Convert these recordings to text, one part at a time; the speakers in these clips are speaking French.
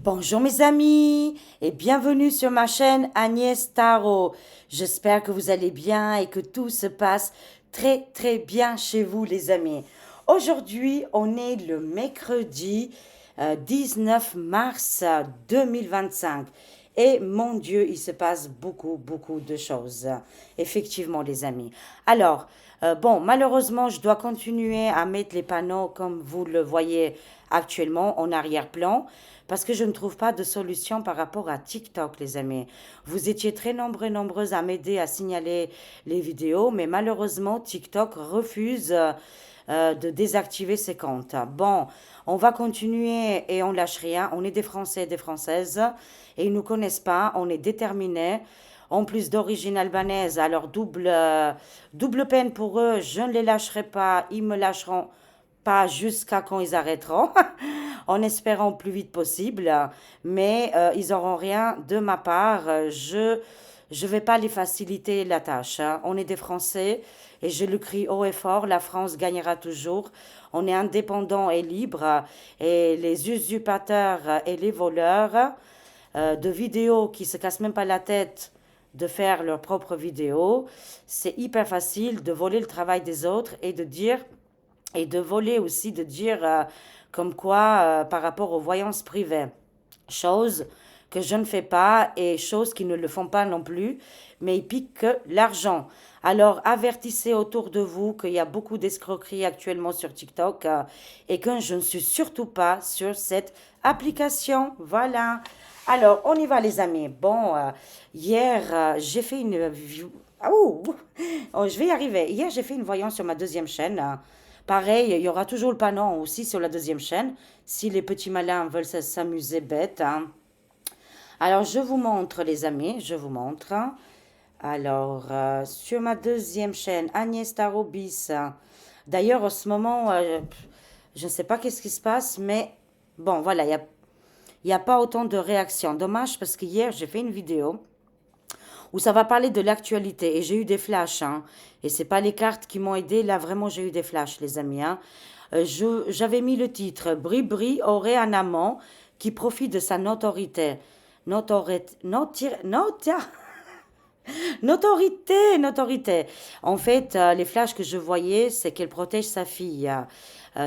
Bonjour mes amis et bienvenue sur ma chaîne Agnès Tarot. J'espère que vous allez bien et que tout se passe très bien chez vous les amis. Aujourd'hui, on est le mercredi 19 mars 2025 et mon Dieu, il se passe beaucoup de choses. Effectivement les amis. Alors, bon, malheureusement, je dois continuer à mettre les panneaux comme vous le voyez actuellement en arrière-plan parce que je ne trouve pas de solution par rapport à TikTok, les amis. Vous étiez très nombreuses à m'aider à signaler les vidéos, mais malheureusement, TikTok refuse de désactiver ses comptes. Bon, on va continuer et on lâche rien. On est des Français et des Françaises et ils ne nous connaissent pas. On est déterminés. En plus d'origine albanaise, alors double peine pour eux. Je ne les lâcherai pas. Ils me lâcheront pas jusqu'à quand ils arrêteront, en espérant le plus vite possible, mais ils n'auront rien de ma part. Je vais pas les faciliter la tâche, hein. On est des Français et je le crie haut et fort, la France gagnera toujours. On est indépendant et libre et les usurpateurs et les voleurs de vidéos qui se cassent même pas la tête de faire leurs propres vidéos, c'est hyper facile de voler le travail des autres et de voler aussi, de dire comme quoi par rapport aux voyances privées. Chose que je ne fais pas et chose qui ne le font pas non plus, mais ils piquent que l'argent. Alors avertissez autour de vous qu'il y a beaucoup d'escroqueries actuellement sur TikTok et que je ne suis surtout pas sur cette application. Voilà. Alors, on y va les amis. Bon, hier, j'ai fait une... Ah, oh, je vais y arriver. Hier, j'ai fait une voyance sur ma deuxième chaîne. Pareil, il y aura toujours le panneau aussi sur la deuxième chaîne, si les petits malins veulent s'amuser bête, hein. Alors, je vous montre, les amis, je vous montre. Alors, sur ma deuxième chaîne, Agnès Tarobis. D'ailleurs, en ce moment, je ne sais pas qu'est-ce qui se passe, mais bon, voilà, il y a pas autant de réactions. Dommage parce que hier, j'ai fait une vidéo où ça va parler de l'actualité et j'ai eu des flashs, hein. Et c'est pas les cartes qui m'ont aidé, là vraiment j'ai eu des flashs les amis, hein. J'avais mis le titre Bribri aurait un amant qui profite de sa notoriété. Notoriété, notoriété. En fait, les flashs que je voyais, c'est qu'elle protège sa fille,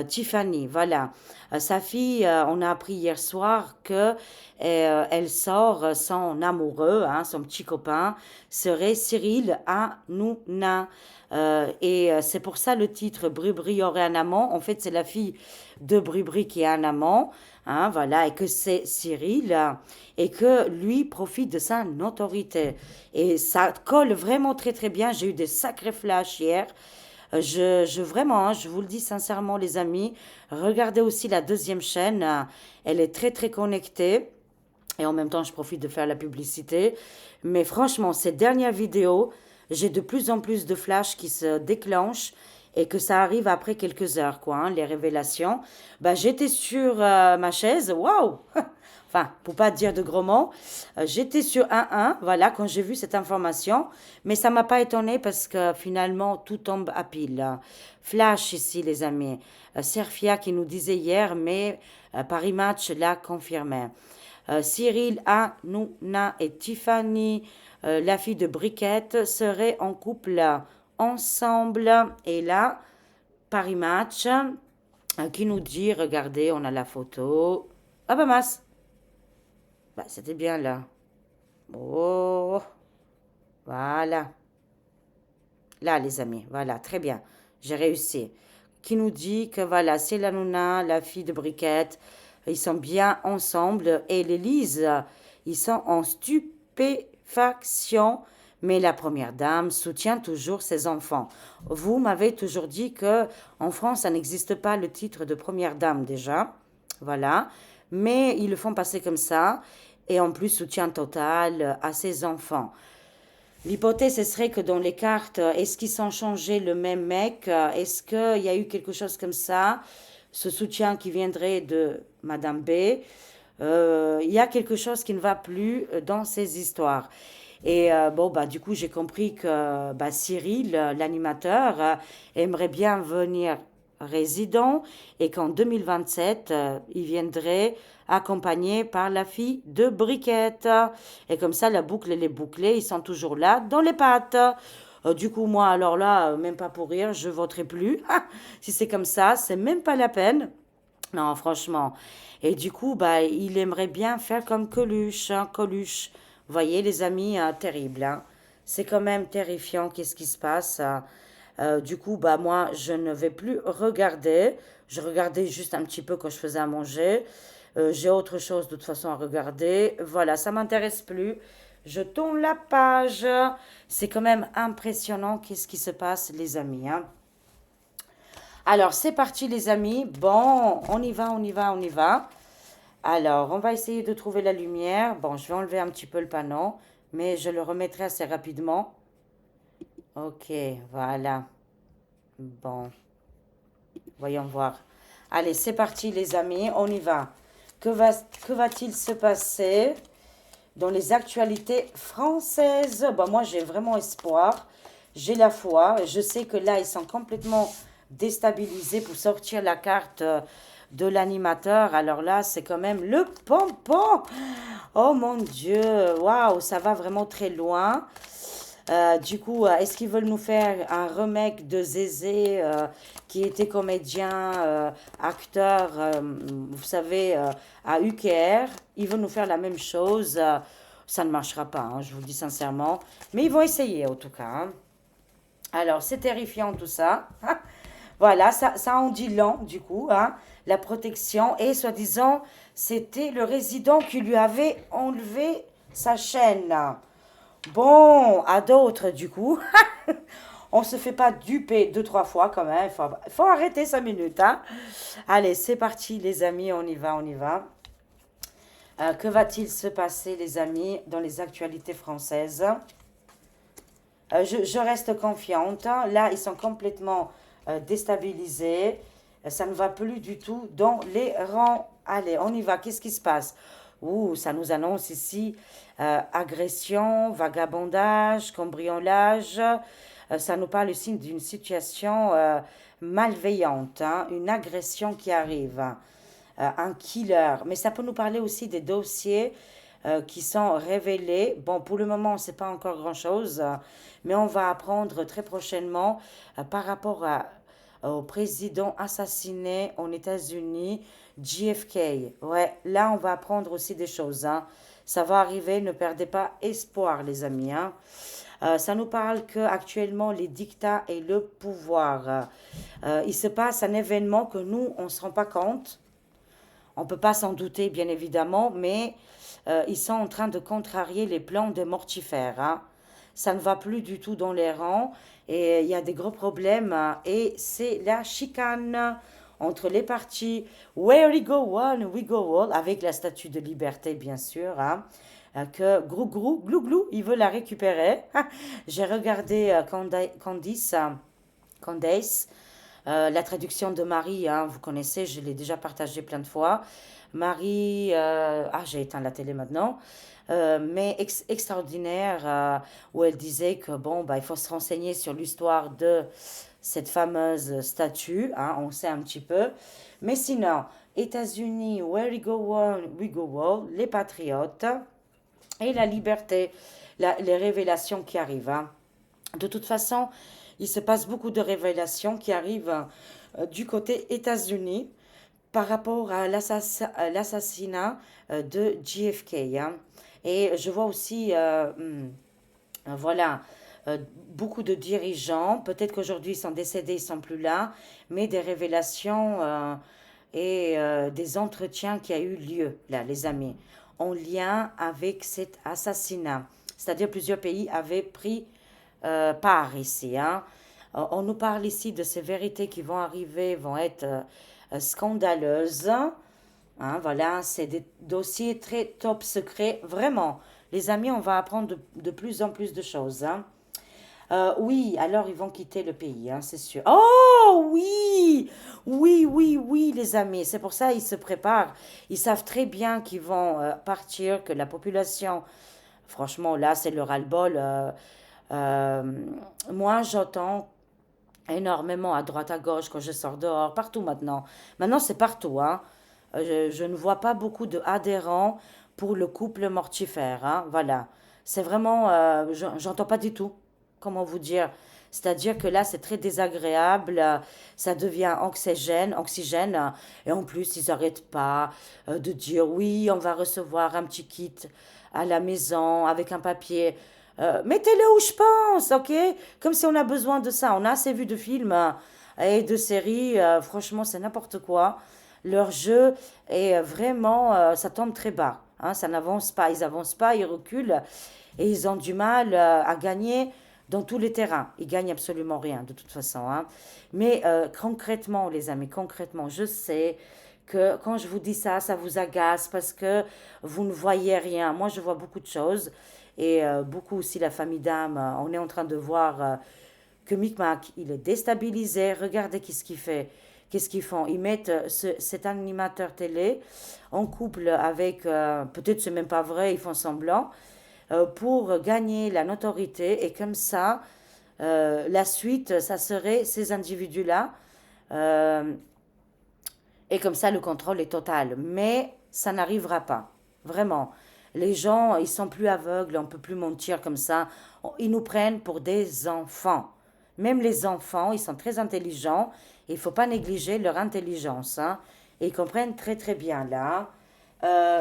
Tiffany, voilà. Sa fille, on a appris hier soir que elle sort son amoureux, hein, son petit copain, serait Cyril Hanouna. C'est pour ça le titre Bribri aurait un amant. En fait, c'est la fille de Bribri qui a un amant, hein, voilà, et que c'est Cyril, et que lui profite de sa notoriété. Et ça colle vraiment très bien. J'ai eu des sacrés flashs hier. Vraiment, hein, je vous le dis sincèrement, les amis, regardez aussi la deuxième chaîne. Elle est très connectée. Et en même temps, je profite de faire la publicité. Mais franchement, ces dernières vidéos, j'ai de plus en plus de flashs qui se déclenchent et que ça arrive après quelques heures, quoi, hein, les révélations. Bah, j'étais sur ma chaise, waouh! Enfin, pour pas dire de gros mots, j'étais sur 1-1, voilà, quand j'ai vu cette information, mais ça m'a pas étonné parce que finalement, tout tombe à pile. Flash ici, les amis. Serfia qui nous disait hier, mais Paris Match l'a confirmé. Cyril Hanouna et Tiffany, la fille de Briquette, seraient en couple ensemble. Et là, Paris Match qui nous dit, regardez, on a la photo. Ah bah mince, bah, c'était bien là. Oh, voilà. Là, les amis, voilà, très bien. J'ai réussi. Qui nous dit que voilà, c'est la Nouna, la fille de Briquette. Ils sont bien ensemble. Et l'Élise, ils sont en stupéfaction. Mais la première dame soutient toujours ses enfants. Vous m'avez toujours dit que en France, ça n'existe pas le titre de première dame déjà. Voilà. Mais ils le font passer comme ça. Et en plus, soutien total à ses enfants. L'hypothèse, ce serait que dans les cartes, est-ce qu'ils sont changés le même mec? Est-ce qu'il y a eu quelque chose comme ça? Ce soutien qui viendrait de Madame B. Il y a quelque chose qui ne va plus dans ces histoires. Et bon, bah, du coup, j'ai compris que bah, Cyril, l'animateur, aimerait bien venir résident et qu'en 2027, il viendrait accompagné par la fille de Briquette. Et comme ça, la boucle, elle est bouclée, ils sont toujours là dans les pattes. Du coup, moi, alors là, même pas pour rire, je voterai plus. Si c'est comme ça, c'est même pas la peine. Non, franchement. Et du coup, bah, il aimerait bien faire comme Coluche, hein, Coluche. Vous voyez, les amis, terrible, hein. C'est quand même terrifiant, qu'est-ce qui se passe. Du coup, bah, moi, je ne vais plus regarder. Je regardais juste un petit peu quand je faisais à manger. J'ai autre chose de toute façon à regarder. Voilà, ça m'intéresse plus. Je tourne la page. C'est quand même impressionnant, qu'est-ce qui se passe, les amis, hein. Alors, c'est parti, les amis. Bon, on y va, on y va, on y va. Alors, on va essayer de trouver la lumière. Bon, je vais enlever un petit peu le panneau, mais je le remettrai assez rapidement. Ok, voilà. Bon, voyons voir. Allez, c'est parti, les amis. On y va. Que va, que va-t-il se passer dans les actualités françaises? Bon, moi, j'ai vraiment espoir. J'ai la foi. Je sais que là, ils sont complètement déstabilisés pour sortir la carte de l'animateur. Alors là, c'est quand même le pompon. Oh mon Dieu, waouh, ça va vraiment très loin. Du coup, est-ce qu'ils veulent nous faire un remake de Zézé, qui était comédien, acteur, vous savez, à UKR? Ils veulent nous faire la même chose. Ça ne marchera pas, hein, je vous le dis sincèrement. Mais ils vont essayer, en tout cas, hein. Alors, c'est terrifiant tout ça. Voilà, ça en dit long, du coup, hein, la protection. Et soi-disant, c'était le résident qui lui avait enlevé sa chaîne. Bon, à d'autres, du coup. On se fait pas duper deux, trois fois quand même. Il faut arrêter 5 minutes, hein. Allez, c'est parti, les amis, on y va, on y va. Que va-t-il se passer, les amis, dans les actualités françaises? Je reste confiante. Là, ils sont complètement déstabilisés. Ça ne va plus du tout dans les rangs. Allez, on y va. Qu'est-ce qui se passe? Ouh, ça nous annonce ici agression, vagabondage, cambriolage. Ça nous parle ici d'une situation malveillante, hein, une agression qui arrive, un killer. Mais ça peut nous parler aussi des dossiers qui sont révélés. Bon, pour le moment, c'est pas encore grand-chose, mais on va apprendre très prochainement par rapport au président assassiné aux États-Unis, JFK. Ouais, là, on va apprendre aussi des choses, hein. Ça va arriver, ne perdez pas espoir, les amis, hein. Ça nous parle que actuellement les dictats et le pouvoir. Il se passe un événement que nous, on ne se rend pas compte. On ne peut pas s'en douter, bien évidemment, mais ils sont en train de contrarier les plans des mortifères, hein. Ça ne va plus du tout dans les rangs et il y a des gros problèmes, et c'est la chicane entre les partis. Where we go one, we go all, avec la statue de liberté, bien sûr, hein, que Grou Grou, Glou Glou, il veut la récupérer. J'ai regardé Candace, la traduction de Marie, hein, vous connaissez, je l'ai déjà partagé plein de fois. Marie, j'ai éteint la télé maintenant, mais extraordinaire, où elle disait que bon, bah, il faut se renseigner sur l'histoire de cette fameuse statue, hein, on sait un petit peu. Mais sinon, États-Unis, where we go one, we go all, les patriotes et la liberté, les révélations qui arrivent, hein. De toute façon, il se passe beaucoup de révélations qui arrivent du côté États-Unis par rapport à l'assassinat de JFK, hein. Et je vois aussi, voilà, beaucoup de dirigeants, peut-être qu'aujourd'hui ils sont décédés, ils sont plus là, mais des révélations et des entretiens qui a eu lieu, là, les amis, en lien avec cet assassinat. C'est-à-dire plusieurs pays avaient pris part ici, hein. On nous parle ici de ces vérités qui vont arriver, vont être scandaleuses, hein, voilà, c'est des dossiers très top secrets, vraiment. Les amis, on va apprendre de plus en plus de choses, hein. Oui, alors ils vont quitter le pays, hein, c'est sûr. Oh oui, oui, oui, oui, les amis. C'est pour ça ils se préparent. Ils savent très bien qu'ils vont partir, que la population, franchement, là, c'est le ras-le-bol. Euh, moi, j'entends énormément à droite, à gauche, quand je sors dehors, partout maintenant. Maintenant, c'est partout, hein. Je ne vois pas beaucoup d'adhérents pour le couple mortifère, hein. Voilà. C'est vraiment, j'entends pas du tout. Comment vous dire? C'est-à-dire que là, c'est très désagréable, ça devient oxygène, et en plus, ils n'arrêtent pas de dire oui, on va recevoir un petit kit à la maison avec un papier. Mettez-le où je pense, ok? Comme si on a besoin de ça. On a assez vu de films et de séries, franchement, c'est n'importe quoi. Leur jeu est vraiment, ça tombe très bas, hein, ça n'avance pas, ils avancent pas, ils reculent et ils ont du mal à gagner dans tous les terrains. Ils gagnent absolument rien de toute façon, hein. Mais concrètement, les amis, concrètement, je sais que quand je vous dis ça, ça vous agace parce que vous ne voyez rien. Moi, je vois beaucoup de choses et beaucoup aussi la famille d'âme. On est en train de voir que Micmac, il est déstabilisé. Regardez qu'est-ce qu'il fait. Qu'est-ce qu'ils font? Ils mettent cet animateur télé en couple avec, peut-être c'est même pas vrai, ils font semblant, pour gagner la notoriété. Et comme ça, la suite, ça serait ces individus-là. euh, et comme ça, le contrôle est total. Mais ça n'arrivera pas. Vraiment. Les gens, ils sont plus aveugles, on ne peut plus mentir comme ça. Ils nous prennent pour des enfants. Même les enfants, ils sont très intelligents. Il ne faut pas négliger leur intelligence, hein. Et ils comprennent très très bien là.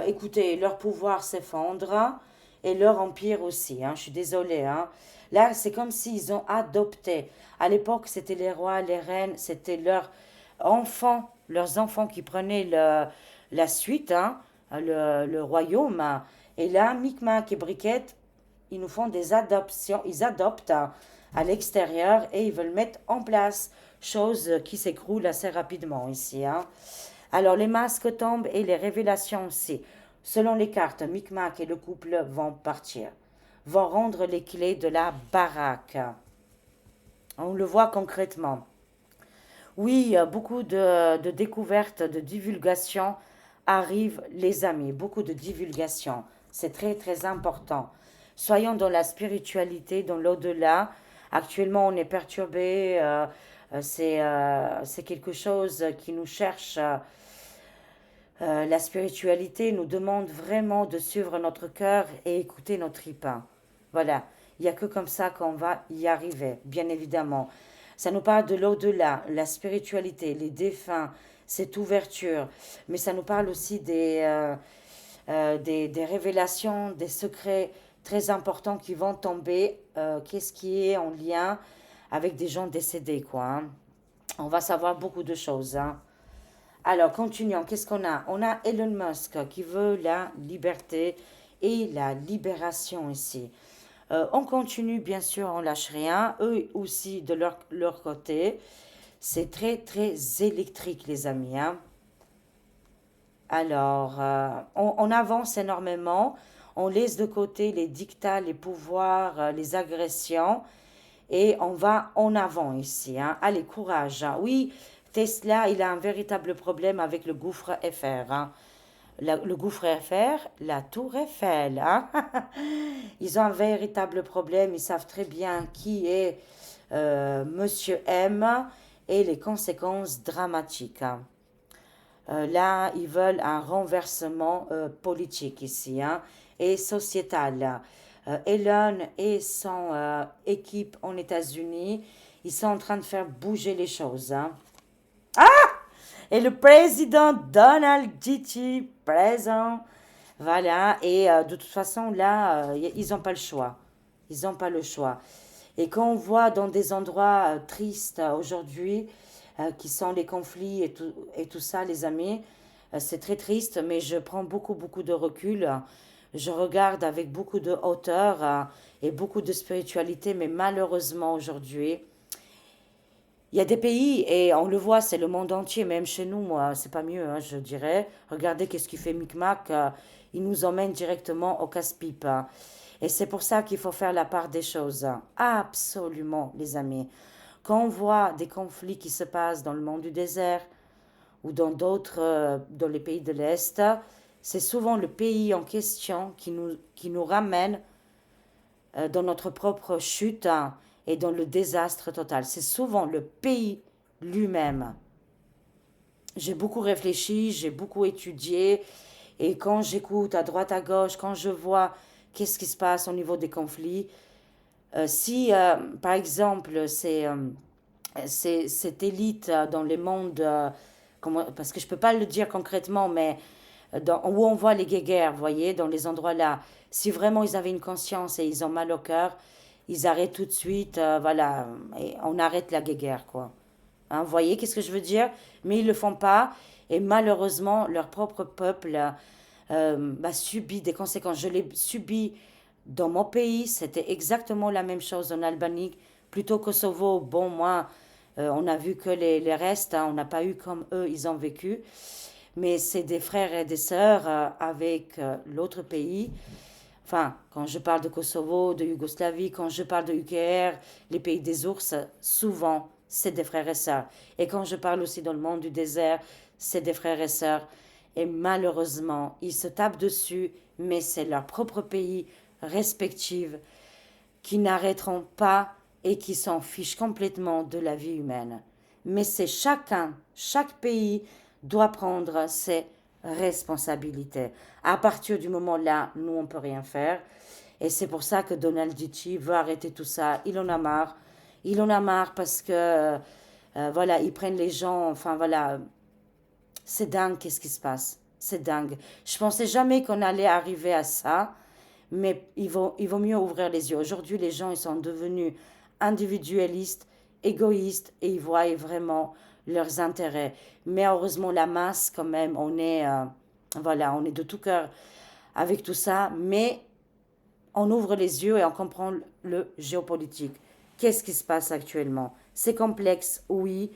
Écoutez, leur pouvoir s'effondre et leur empire aussi, hein. Je suis désolée, hein. Là, c'est comme s'ils ont adopté. À l'époque, c'était les rois, les reines, c'était leurs enfants qui prenaient la suite, hein, le royaume, hein. Et là, Micmac et Briquette, ils nous font des adoptions, ils adoptent, hein, à l'extérieur et ils veulent mettre en place, chose qui s'écroule assez rapidement ici, hein. Alors, les masques tombent et les révélations aussi. Selon les cartes, Micmac et le couple vont partir, vont rendre les clés de la baraque. On le voit concrètement. Oui, beaucoup de découvertes, de divulgations arrivent, les amis. Beaucoup de divulgations. C'est très, très important. Soyons dans la spiritualité, dans l'au-delà. Actuellement, on est perturbé. C'est quelque chose qui nous cherche. La spiritualité nous demande vraiment de suivre notre cœur et écouter notre tripes. Voilà, il n'y a que comme ça qu'on va y arriver, bien évidemment. Ça nous parle de l'au-delà, la spiritualité, les défunts, cette ouverture. Mais ça nous parle aussi des révélations, des secrets très importants qui vont tomber. Qu'est-ce qui est en lien avec des gens décédés, quoi, hein. On va savoir beaucoup de choses, hein. Alors, continuons. Qu'est-ce qu'on a? On a Elon Musk qui veut la liberté et la libération ici. On continue, bien sûr, on lâche rien. Eux aussi, de leur côté, c'est très, très électrique, les amis, hein. Alors, on avance énormément. On laisse de côté les dictats, les pouvoirs, les agressions. Et on va en avant ici, hein. Allez, courage, hein. Oui, Tesla, il a un véritable problème avec le gouffre Eiffel, hein. Le gouffre Eiffel, la tour Eiffel, hein. Ils ont un véritable problème. Ils savent très bien qui est Monsieur M et les conséquences dramatiques, hein. Là, ils veulent un renversement politique ici, hein, et sociétal. Elon et son équipe en États-Unis, ils sont en train de faire bouger les choses, hein. Et le président Donald J. présent. Voilà. Et de toute façon, là, ils n'ont pas le choix. Ils n'ont pas le choix. Et quand on voit dans des endroits tristes aujourd'hui, qui sont les conflits et tout ça, les amis, c'est très triste, mais je prends beaucoup, beaucoup de recul. Je regarde avec beaucoup de hauteur et beaucoup de spiritualité, mais malheureusement aujourd'hui, il y a des pays, et on le voit, c'est le monde entier, même chez nous, moi, c'est pas mieux, hein, je dirais. Regardez qu'est-ce qu'il fait Micmac, il nous emmène directement au casse-pipe, hein. Et c'est pour ça qu'il faut faire la part des choses, hein. Absolument, les amis. Quand on voit des conflits qui se passent dans le monde du désert ou dans d'autres, dans les pays de l'Est, c'est souvent le pays en question qui nous ramène dans notre propre chute, hein. est dans le désastre total. C'est souvent le pays lui-même. J'ai beaucoup réfléchi, j'ai beaucoup étudié, et quand j'écoute à droite à gauche, quand je vois qu'est-ce qui se passe au niveau des conflits, si par exemple cette élite dans les mondes, parce que je ne peux pas le dire concrètement, mais où on voit les guéguerres, vous voyez, dans les endroits là, si vraiment ils avaient une conscience et ils ont mal au cœur, ils arrêtent tout de suite, voilà, et on arrête la guéguerre, quoi. Hein, vous voyez qu'est-ce que je veux dire? Mais ils ne le font pas, et malheureusement, leur propre peuple subit des conséquences. Je l'ai subi dans mon pays, c'était exactement la même chose en Albanie, plutôt Kosovo. Bon, moi, on a vu que les restes, hein, on n'a pas eu comme eux, ils ont vécu. Mais c'est des frères et des sœurs avec l'autre pays. Enfin, quand je parle de Kosovo, de Yougoslavie, quand je parle de UKR, les pays des ours, souvent, c'est des frères et sœurs. Et quand je parle aussi dans le monde du désert, c'est des frères et sœurs. Et malheureusement, ils se tapent dessus, mais c'est leur propre pays respectif qui n'arrêteront pas et qui s'en fichent complètement de la vie humaine. Mais c'est chaque pays doit prendre ses responsabilités. À partir du moment là, nous, on ne peut rien faire. Et c'est pour ça que Donald Dichi veut arrêter tout ça. Il en a marre. Il en a marre parce que, voilà, ils prennent les gens, enfin voilà, c'est dingue qu'est-ce qui se passe. C'est dingue. Je pensais jamais qu'on allait arriver à ça, mais il vaut mieux ouvrir les yeux. Aujourd'hui, les gens, ils sont devenus individualistes, égoïstes, et ils voient vraiment leurs intérêts. Mais heureusement, la masse, quand même, voilà, on est de tout cœur avec tout ça, mais on ouvre les yeux et on comprend le géopolitique. Qu'est-ce qui se passe actuellement? C'est complexe, oui,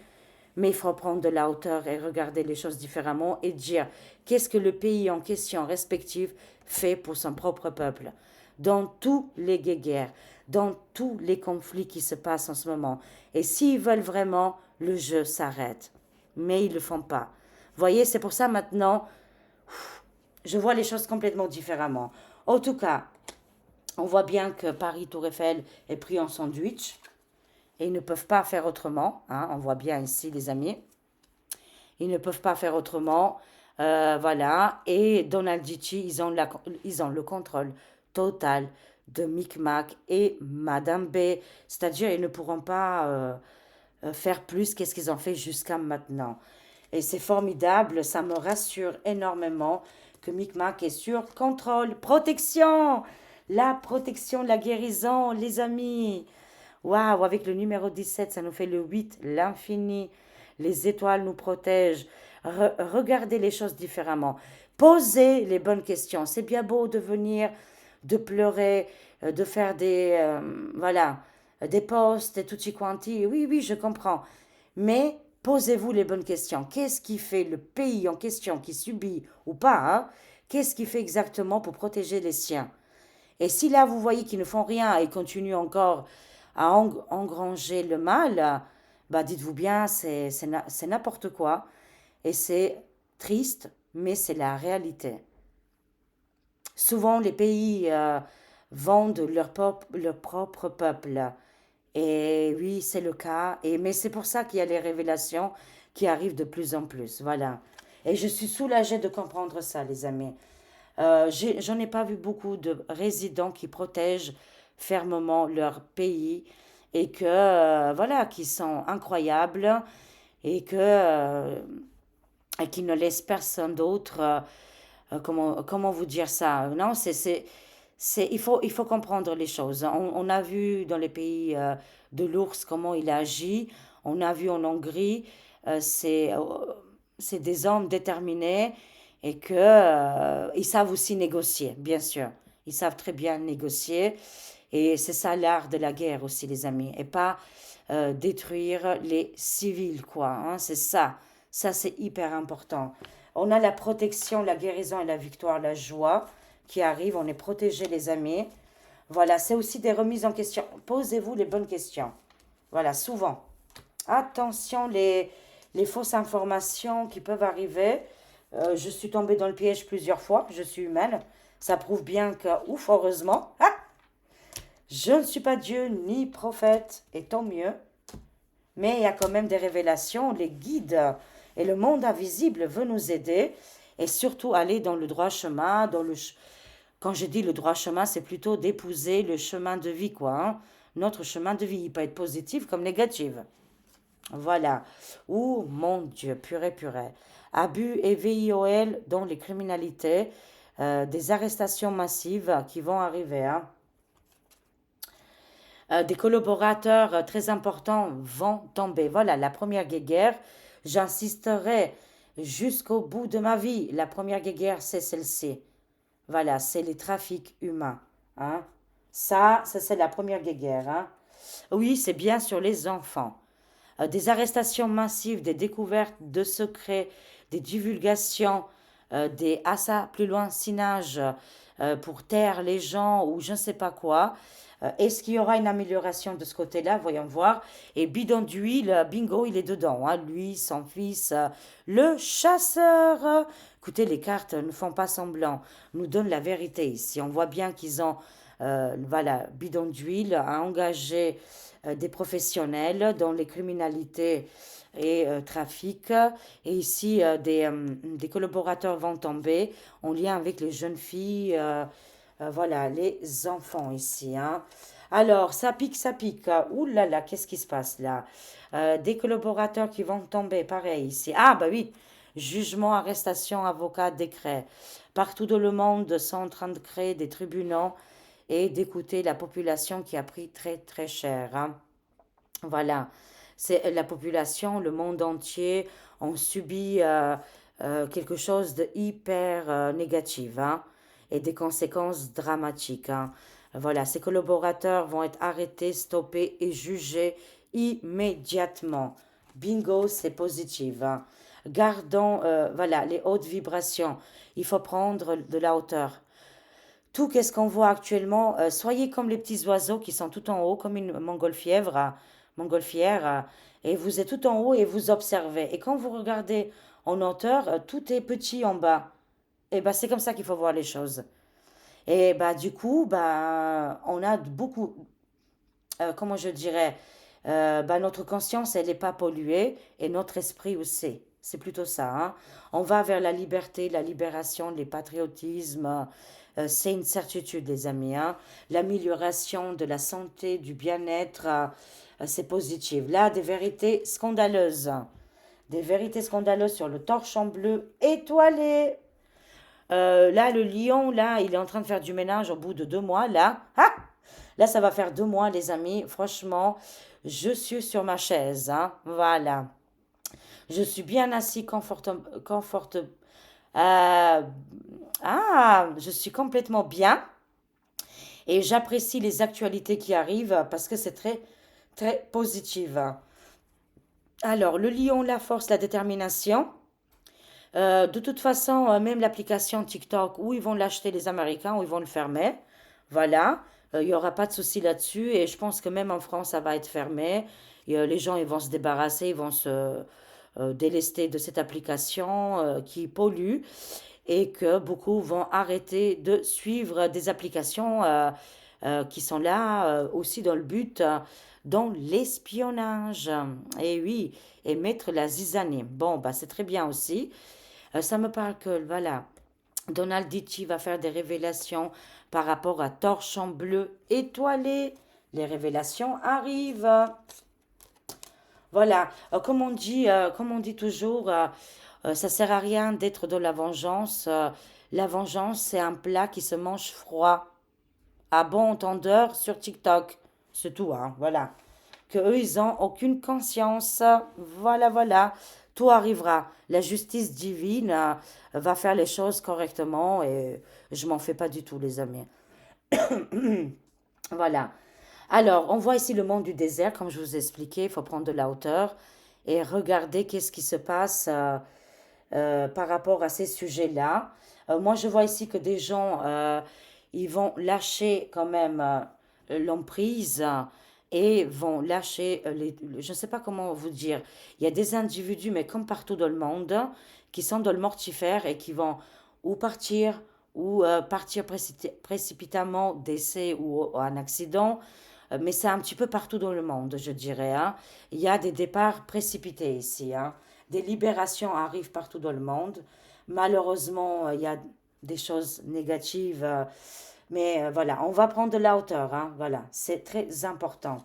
mais il faut prendre de la hauteur et regarder les choses différemment et dire qu'est-ce que le pays en question respectif fait pour son propre peuple. Dans tous les guerres, dans tous les conflits qui se passent en ce moment. Et s'ils veulent vraiment, le jeu s'arrête. Mais ils ne le font pas. Vous voyez, c'est pour ça maintenant, je vois les choses complètement différemment. En tout cas, on voit bien que Paris Tour Eiffel est pris en sandwich et ils ne peuvent pas faire autrement. Hein, on voit bien ici, les amis. Ils ne peuvent pas faire autrement. Voilà. Et Donald Dichi, ils ont le contrôle total de Micmac et Madame B. C'est-à-dire, ils ne pourront pas faire plus qu'est-ce qu'ils ont fait jusqu'à maintenant. Et c'est formidable, ça me rassure énormément que Micmac est sur contrôle, protection, la protection, la guérison, les amis. Waouh, avec le numéro 17, ça nous fait le 8, l'infini. Les étoiles nous protègent. Regardez les choses différemment. Posez les bonnes questions. C'est bien beau de venir, de pleurer, de faire voilà, des posts et tutti quanti. Oui, oui, je comprends. Mais posez-vous les bonnes questions. Qu'est-ce qui fait le pays en question qui subit ou pas, hein? Qu'est-ce qui fait exactement pour protéger les siens? Et si là, vous voyez qu'ils ne font rien et continuent encore à engranger le mal, bah dites-vous bien, c'est n'importe quoi. Et c'est triste, mais c'est la réalité. Souvent, les pays vendent leur propre peuple. Et oui, c'est le cas. Mais c'est pour ça qu'il y a les révélations qui arrivent de plus en plus. Voilà. Et je suis soulagée de comprendre ça, les amis. J'en ai pas vu beaucoup de résidents qui protègent fermement leur pays et que, voilà, qui sont incroyables et et qui ne laissent personne d'autre. Comment vous dire ça? Non, il faut comprendre les choses. On a vu dans les pays de l'ours comment il a agi. On a vu en Hongrie, c'est des hommes déterminés et que ils savent aussi négocier, bien sûr. Ils savent très bien négocier. Et c'est ça l'art de la guerre aussi, les amis. Et pas détruire les civils, quoi. Hein, c'est ça. Ça, c'est hyper important. On a la protection, la guérison et la victoire, la joie qui arrive. On est protégés, les amis. Voilà, c'est aussi des remises en question. Posez-vous les bonnes questions. Voilà, souvent. Attention, les fausses informations qui peuvent arriver. Je suis tombée dans le piège plusieurs fois. Je suis humaine. Ça prouve bien que, ouf, heureusement, Je ne suis pas Dieu ni prophète, et tant mieux. Mais il y a quand même des révélations, les guides et le monde invisible veut nous aider et surtout aller dans le droit chemin, quand je dis le droit chemin, c'est plutôt d'épouser le chemin de vie, quoi, hein. Notre chemin de vie, il peut être positif comme négatif. Voilà. Ou, mon Dieu, purée, purée. Abus et VIOL dans les criminalités, des arrestations massives qui vont arriver, hein. Des collaborateurs très importants vont tomber. Voilà, la première guerre, j'insisterai jusqu'au bout de ma vie. La première guerre, c'est celle-ci. Voilà, c'est les trafics humains, hein. Ça c'est la première guerre, hein. Oui, c'est bien sur les enfants. Des arrestations massives, des découvertes de secrets, des divulgations, des à ça plus loin sinages pour taire les gens ou je ne sais pas quoi. Est-ce qu'il y aura une amélioration de ce côté-là? Voyons voir. Et bidon d'huile, bingo, il est dedans, hein. Lui, son fils, le chasseur. Écoutez, les cartes ne font pas semblant, nous donnent la vérité ici. On voit bien qu'ils ont, voilà, bidon d'huile, a engagé des professionnels dans les criminalités et trafics. Et ici, des collaborateurs vont tomber en lien avec les jeunes filles, voilà, les enfants ici, hein. Alors, ça pique, ça pique. Ouh là là, qu'est-ce qui se passe là? Des collaborateurs qui vont tomber, pareil ici. Ah, bah oui, jugement, arrestation, avocat, décret. Partout dans le monde sont en train de créer des tribunaux et d'écouter la population qui a pris très très cher, hein. Voilà, c'est la population, le monde entier ont subi quelque chose de hyper négatif, hein, et des conséquences dramatiques, hein. Voilà, ces collaborateurs vont être arrêtés, stoppés et jugés immédiatement. Bingo, c'est positif, hein. Gardons, voilà, les hautes vibrations. Il faut prendre de la hauteur. Tout qu'est-ce qu'on voit actuellement, soyez comme les petits oiseaux qui sont tout en haut, comme une montgolfière, et vous êtes tout en haut et vous observez. Et quand vous regardez en hauteur, tout est petit en bas. Et ben c'est comme ça qu'il faut voir les choses. Et bah du coup, bah on a beaucoup, comment je dirais, bah, notre conscience, elle n'est pas polluée et notre esprit aussi. C'est plutôt ça, hein. On va vers la liberté, la libération, le patriotisme. C'est une certitude, les amis, hein. L'amélioration de la santé, du bien-être, c'est positif. Là, des vérités scandaleuses. Des vérités scandaleuses sur le torchon bleu étoilé. Là, le lion, là, il est en train de faire du ménage au bout de 2 mois, là. Ah! Là, ça va faire 2 mois, les amis. Franchement, je suis sur ma chaise, hein. Voilà. Je suis bien assis, euh, je suis complètement bien et j'apprécie les actualités qui arrivent parce que c'est très, très positif. Alors, le lion, la force, la détermination. De toute façon, même l'application TikTok, où ils vont l'acheter les Américains, où ils vont le fermer. Voilà. Il n'y aura pas de souci là-dessus. Et je pense que même en France, ça va être fermé. Et, les gens, ils vont se débarrasser, ils vont se délester de cette application qui pollue et que beaucoup vont arrêter de suivre des applications qui sont là aussi dans le but, dans l'espionnage. Et oui, et mettre la zizanie. Bon, bah c'est très bien aussi. Ça me parle que, voilà, Donald Ditchy va faire des révélations par rapport à Torchon Bleu étoilé. Les révélations arrivent. Voilà, comme on dit toujours, ça sert à rien d'être dans la vengeance. La vengeance, c'est un plat qui se mange froid. À bon entendeur sur TikTok. C'est tout, hein, voilà. Que eux, ils ont aucune conscience. Voilà, voilà. Tout arrivera. La justice divine va faire les choses correctement et je m'en fais pas du tout, les amis. Voilà. Alors, on voit ici le monde du désert, comme je vous ai expliqué, il faut prendre de la hauteur et regarder qu'est-ce qui se passe par rapport à ces sujets-là. Moi, je vois ici que des gens, ils vont lâcher quand même l'emprise et vont lâcher je ne sais pas comment vous dire. Il y a des individus, mais comme partout dans le monde, qui sont dans le mortifère et qui vont ou partir ou partir précipitamment, décès ou un accident. Mais c'est un petit peu partout dans le monde, je dirais, hein. Il y a des départs précipités ici, hein. Des libérations arrivent partout dans le monde. Malheureusement, il y a des choses négatives, mais voilà, on va prendre de la hauteur, hein. Voilà, c'est très important.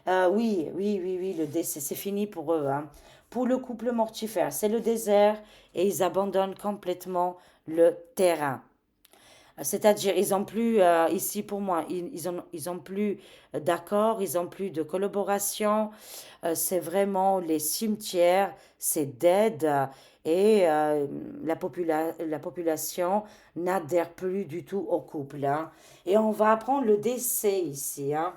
Oui, oui, oui, oui, le décès, c'est fini pour eux, hein. Pour le couple mortifère, c'est le désert et ils abandonnent complètement le terrain. C'est-à-dire, ils ont plus, ici pour moi, ils ont plus d'accord, ils ont plus de collaboration. C'est vraiment les cimetières, c'est dead. Et la population n'adhère plus du tout au couple, hein. Et on va apprendre le décès ici, hein.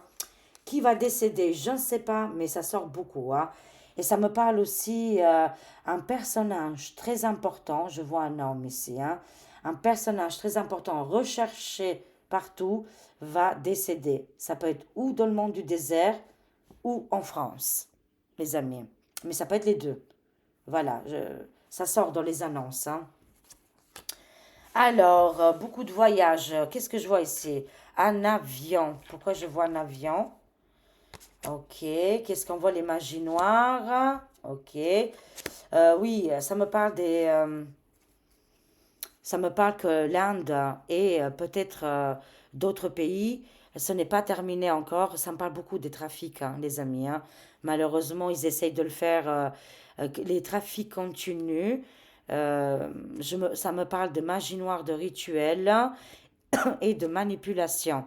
Qui va décéder, je ne sais pas, mais ça sort beaucoup, hein. Et ça me parle aussi un personnage très important. Je vois un homme ici, hein. Un personnage très important, recherché partout, va décéder. Ça peut être ou dans le monde du désert ou en France, les amis. Mais ça peut être les deux. Voilà, ça sort dans les annonces, hein. Alors, beaucoup de voyages. Qu'est-ce que je vois ici? Un avion. Pourquoi je vois un avion? Ok. Qu'est-ce qu'on voit? Les magies noires. Ok. Oui, ça me parle que l'Inde et peut-être d'autres pays, ce n'est pas terminé encore. Ça me parle beaucoup des trafics, hein, les amis, hein. Malheureusement, ils essayent de le faire. Que les trafics continuent. Ça me parle de magie noire, de rituels et de manipulation.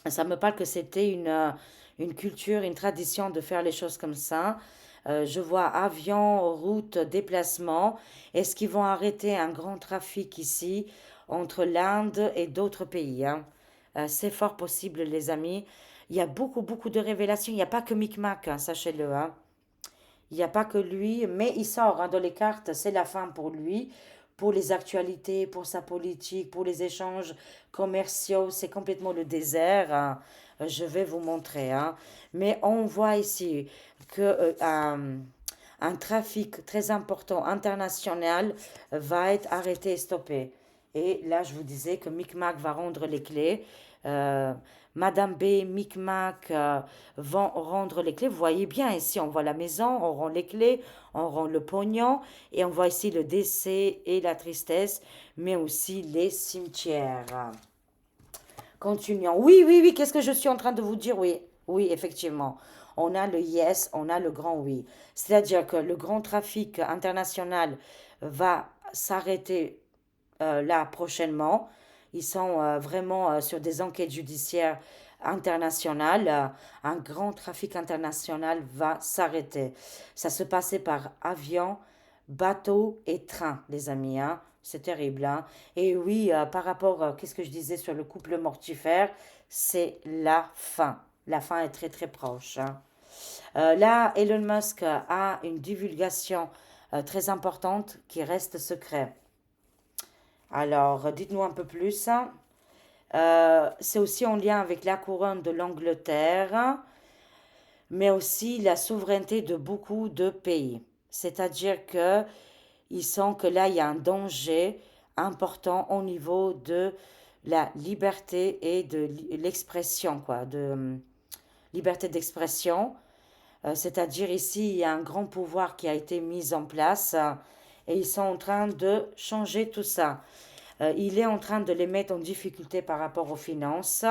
Ça me parle que c'était une culture, une tradition de faire les choses comme ça. Je vois avions, routes, déplacements. Est-ce qu'ils vont arrêter un grand trafic ici entre l'Inde et d'autres pays, hein? C'est fort possible, les amis. Il y a beaucoup, beaucoup de révélations. Il n'y a pas que Micmac, hein, sachez-le, hein. Il n'y a pas que lui, mais il sort, hein, dans les cartes, c'est la fin pour lui, pour les actualités, pour sa politique, pour les échanges commerciaux, c'est complètement le désert, hein. Je vais vous montrer, hein. Mais on voit ici que un trafic très important international va être arrêté et stoppé. Et là, je vous disais que Micmac va rendre les clés. Euh, Madame B, Micmac vont rendre les clés. Vous voyez bien ici, on voit la maison, on rend les clés, on rend le pognon et on voit ici le décès et la tristesse, mais aussi les cimetières. Continuons. Oui, oui, oui, qu'est-ce que je suis en train de vous dire? Oui, oui, effectivement. On a le yes, on a le grand oui. C'est-à-dire que le grand trafic international va s'arrêter là prochainement. Ils sont vraiment sur des enquêtes judiciaires internationales. Un grand trafic international va s'arrêter. Ça se passait par avion, bateau et train, les amis, hein. C'est terrible, hein. Et oui, par rapport, qu'est-ce que je disais sur le couple mortifère, c'est la fin. La fin est très très proche, hein. Là, Elon Musk a une divulgation très importante qui reste secret. Alors, dites-nous un peu plus, hein. C'est aussi en lien avec la couronne de l'Angleterre, mais aussi la souveraineté de beaucoup de pays. C'est-à-dire que ils sentent que là, il y a un danger important au niveau de la liberté et de l'expression, quoi, de liberté d'expression. C'est-à-dire ici, il y a un grand pouvoir qui a été mis en place et ils sont en train de changer tout ça. Il est en train de les mettre en difficulté par rapport aux finances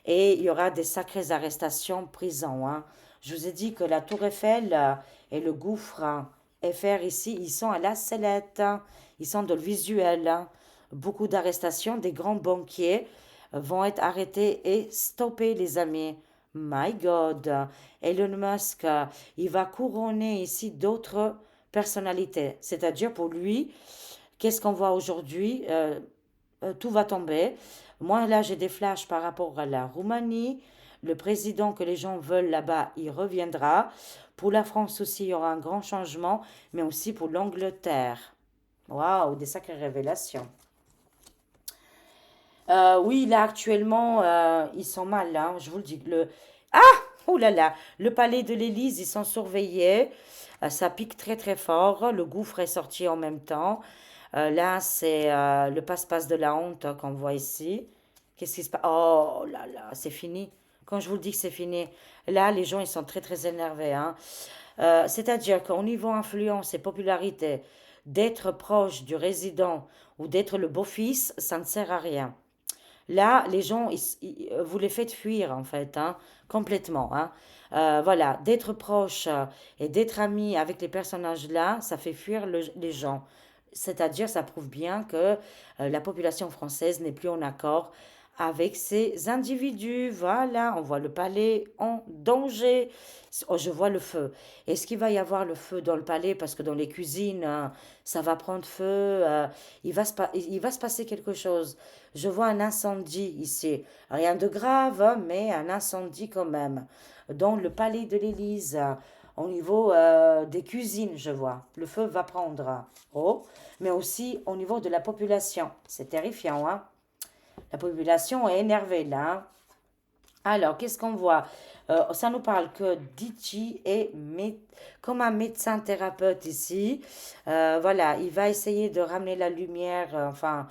et il y aura des sacrées arrestations, prisons, hein. Je vous ai dit que la Tour Eiffel et le gouffre FR ici, ils sont à la sellette, hein. Ils sont dans le visuel, hein. Beaucoup d'arrestations, des grands banquiers vont être arrêtés et stoppés, les amis. My God, Elon Musk, il va couronner ici d'autres personnalités. C'est-à-dire pour lui, qu'est-ce qu'on voit aujourd'hui? Tout va tomber. Moi, là, j'ai des flashs par rapport à la Roumanie. Le président que les gens veulent là-bas, il reviendra. Pour la France aussi, il y aura un grand changement, mais aussi pour l'Angleterre. Waouh, des sacrées révélations. Oui, là, actuellement, ils sont mal, hein, je vous le dis. Ah! Oh là là! Le palais de l'Élysée, ils sont surveillés. Ça pique très très fort. Le gouffre est sorti en même temps. Là, c'est le passe-passe de la honte qu'on voit ici. Qu'est-ce qui se passe? Oh là là, c'est fini. Quand je vous dis que c'est fini, là, les gens, ils sont très, très énervés, hein. C'est-à-dire qu'au niveau influence et popularité, d'être proche du résident ou d'être le beau-fils, ça ne sert à rien. Là, les gens, vous les faites fuir, en fait, hein, complètement, hein. Voilà, d'être proche et d'être ami avec les personnages-là, ça fait fuir les gens. C'est-à-dire, ça prouve bien que la population française n'est plus en accord avec ces individus. Voilà, on voit le palais en danger. Oh, je vois le feu. Est-ce qu'il va y avoir le feu dans le palais? Parce que dans les cuisines, ça va prendre feu. Il va se passer quelque chose. Je vois un incendie ici. Rien de grave, hein, mais un incendie quand même. Dans le palais de l'Élysée, au niveau des cuisines, je vois. Le feu va prendre. Oh, mais aussi au niveau de la population. C'est terrifiant, hein. La population est énervée là, hein. Alors, qu'est-ce qu'on voit? Ça nous parle que Dichi est comme un médecin thérapeute ici. Voilà, il va essayer de ramener la lumière, enfin,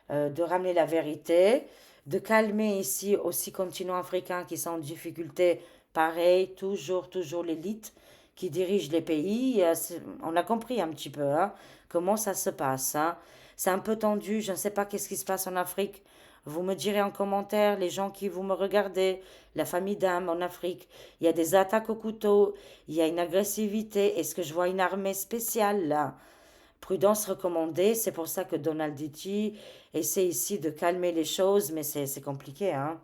de ramener la vérité, de calmer ici aussi continents africains qui sont en difficulté. Pareil, toujours l'élite qui dirige les pays. On a compris un petit peu, hein, comment ça se passe, hein. C'est un peu tendu, je ne sais pas qu'est-ce qui se passe en Afrique. Vous me direz en commentaire, les gens qui vous me regardez, la famille d'âme en Afrique, il y a des attaques au couteau, il y a une agressivité. Est-ce que je vois une armée spéciale là? Prudence recommandée, c'est pour ça que Donald Ditti essaie ici de calmer les choses, mais c'est compliqué, hein.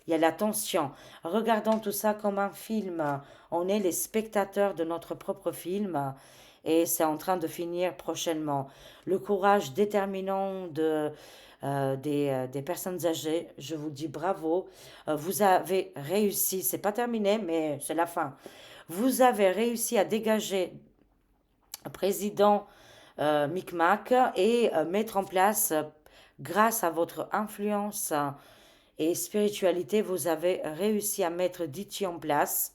Il y a la tension. Regardons tout ça comme un film. On est les spectateurs de notre propre film et c'est en train de finir prochainement. Le courage déterminant des personnes âgées, je vous dis bravo. Vous avez réussi, c'est pas terminé, mais c'est la fin. Vous avez réussi à dégager un président Micmac et mettre en place, grâce à votre influence et spiritualité, vous avez réussi à mettre Dichi en place.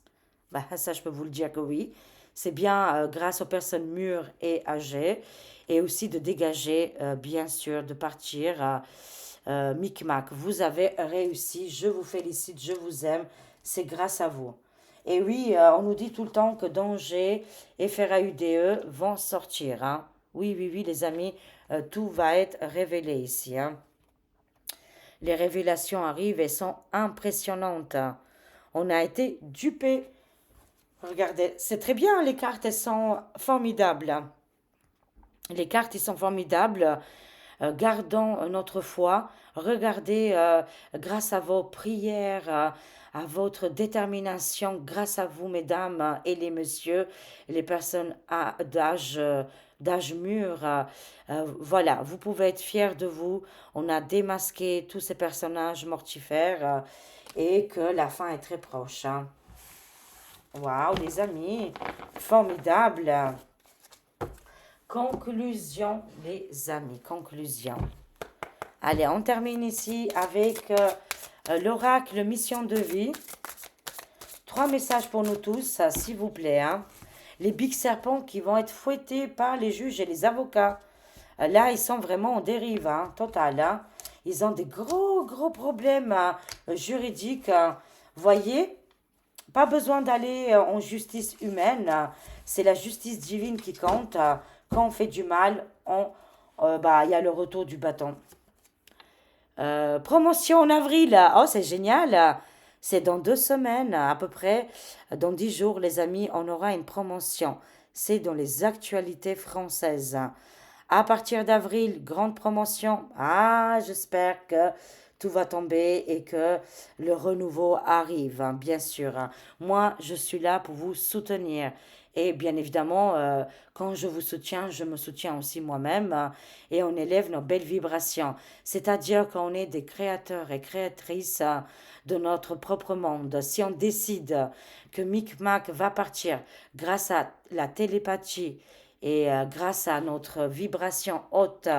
Bah, ça, je peux vous le dire que oui. C'est bien grâce aux personnes mûres et âgées et aussi de dégager, bien sûr, de partir Micmac. Vous avez réussi. Je vous félicite, je vous aime. C'est grâce à vous. Et oui, on nous dit tout le temps que Danger et FRAUDE vont sortir, hein. Oui, oui, oui, les amis, tout va être révélé ici, hein. Les révélations arrivent et sont impressionnantes. On a été dupés. Regardez, c'est très bien, les cartes, elles sont formidables. Les cartes, ils sont formidables. Gardons notre foi. Regardez, grâce à vos prières, à votre détermination, grâce à vous, mesdames et les messieurs, les personnes d'âge mûr, voilà, vous pouvez être fiers de vous. On a démasqué tous ces personnages mortifères et que la fin est très proche, hein. Waouh, les amis, formidable. Conclusion, les amis, conclusion. Allez, on termine ici avec l'oracle mission de vie. 3 messages pour nous tous, s'il vous plaît, hein. Les big serpents qui vont être fouettés par les juges et les avocats. Là, ils sont vraiment en dérive, hein, totale, hein. Ils ont des gros problèmes juridiques. Voyez, pas besoin d'aller en justice humaine. C'est la justice divine qui compte. Quand on fait du mal, bah, il y a le retour du bâton. Promotion en avril. Oh, c'est génial. C'est dans 2 semaines, à peu près. Dans 10 jours, les amis, on aura une promotion. C'est dans les actualités françaises. À partir d'avril, grande promotion. Ah, j'espère que tout va tomber et que le renouveau arrive, hein, bien sûr, hein. Moi, je suis là pour vous soutenir. Et bien évidemment, quand je vous soutiens, je me soutiens aussi moi-même, et on élève nos belles vibrations. C'est-à-dire qu'on est des créateurs et créatrices de notre propre monde. Si on décide que Micmac va partir grâce à la télépathie, et grâce à notre vibration haute,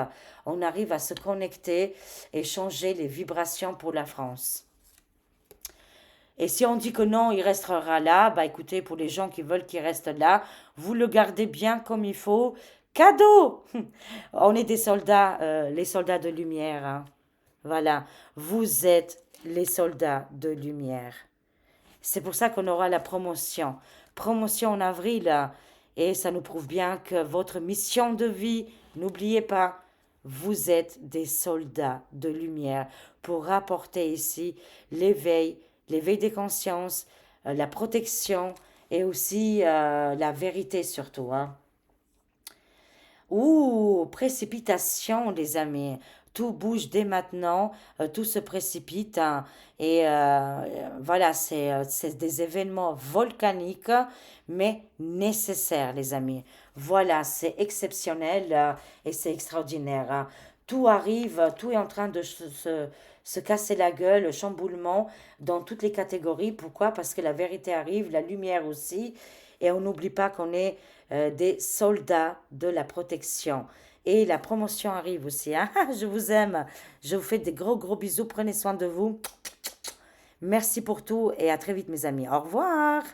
on arrive à se connecter et changer les vibrations pour la France. Et si on dit que non, il restera là, bah écoutez, pour les gens qui veulent qu'il reste là, vous le gardez bien comme il faut, Cadeau! On est des soldats, les soldats de lumière, hein. Voilà, vous êtes les soldats de lumière. C'est pour ça qu'on aura la promotion. Promotion en avril, et ça nous prouve bien que votre mission de vie, n'oubliez pas, vous êtes des soldats de lumière pour apporter ici l'éveil, l'éveil des consciences, la protection et aussi la vérité surtout, hein. Ouh, précipitation, les amis. Tout bouge dès maintenant, tout se précipite, hein. Et voilà, c'est des événements volcaniques, mais nécessaires, les amis. Voilà, c'est exceptionnel et c'est extraordinaire, hein. Tout arrive, tout est en train de se casser la gueule, le chamboulement dans toutes les catégories. Pourquoi? Parce que la vérité arrive, la lumière aussi. Et on n'oublie pas qu'on est des soldats de la protection. Et la promotion arrive aussi, hein. Je vous aime. Je vous fais des gros gros bisous. Prenez soin de vous. Merci pour tout et à très vite mes amis. Au revoir.